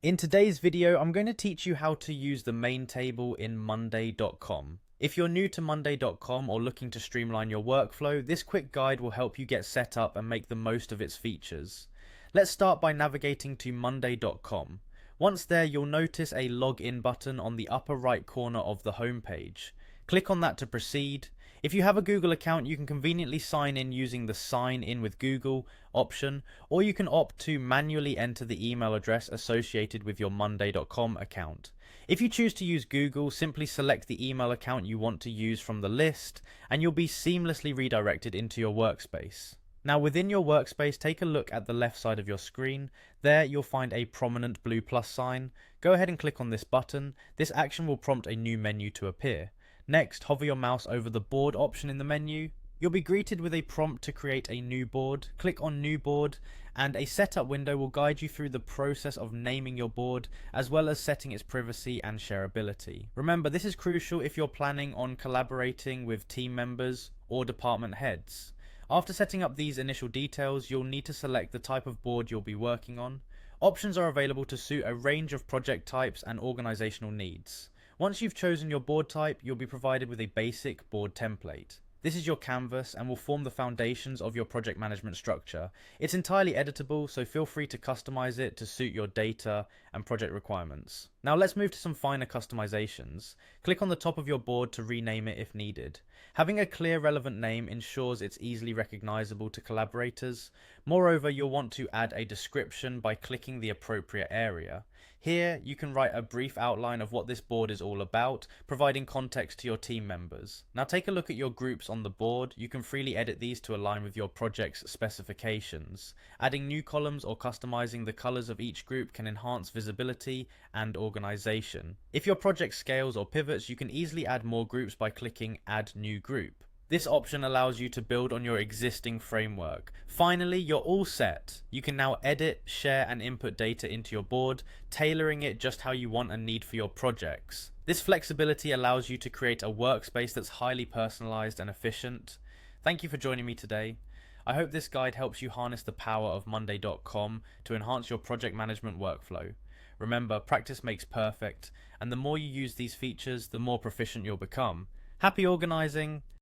In today's video, I'm going to teach you how to use the main table in Monday.com. If you're new to Monday.com or looking to streamline your workflow, this quick guide will help you get set up and make the most of its features. Let's start by navigating to Monday.com. Once there, you'll notice a login button on the upper right corner of the homepage. Click on that to proceed. If you have a Google account, you can conveniently sign in using the Sign In with Google option, or you can opt to manually enter the email address associated with your Monday.com account. If you choose to use Google, simply select the email account you want to use from the list, and you'll be seamlessly redirected into your workspace. Now within your workspace, take a look at the left side of your screen. There you'll find a prominent blue plus sign. Go ahead and click on this button. This action will prompt a new menu to appear. Next, hover your mouse over the board option in the menu. You'll be greeted with a prompt to create a new board. Click on New Board, and a setup window will guide you through the process of naming your board, as well as setting its privacy and shareability. Remember, this is crucial if you're planning on collaborating with team members or department heads. After setting up these initial details, you'll need to select the type of board you'll be working on. Options are available to suit a range of project types and organizational needs. Once you've chosen your board type, you'll be provided with a basic board template. This is your canvas and will form the foundations of your project management structure. It's entirely editable, so feel free to customize it to suit your data and project requirements. Now let's move to some finer customizations. Click on the top of your board to rename it if needed. Having a clear, relevant name ensures it's easily recognizable to collaborators. Moreover, you'll want to add a description by clicking the appropriate area. Here, you can write a brief outline of what this board is all about, providing context to your team members. Now take a look at your groups on the board. You can freely edit these to align with your project's specifications. Adding new columns or customizing the colors of each group can enhance visibility and organization. If your project scales or pivots, you can easily add more groups by clicking Add New Group. This option allows you to build on your existing framework. Finally, you're all set. You can now edit, share, and input data into your board, tailoring it just how you want and need for your projects. This flexibility allows you to create a workspace that's highly personalized and efficient. Thank you for joining me today. I hope this guide helps you harness the power of Monday.com to enhance your project management workflow. Remember, practice makes perfect, and the more you use these features, the more proficient you'll become. Happy organizing!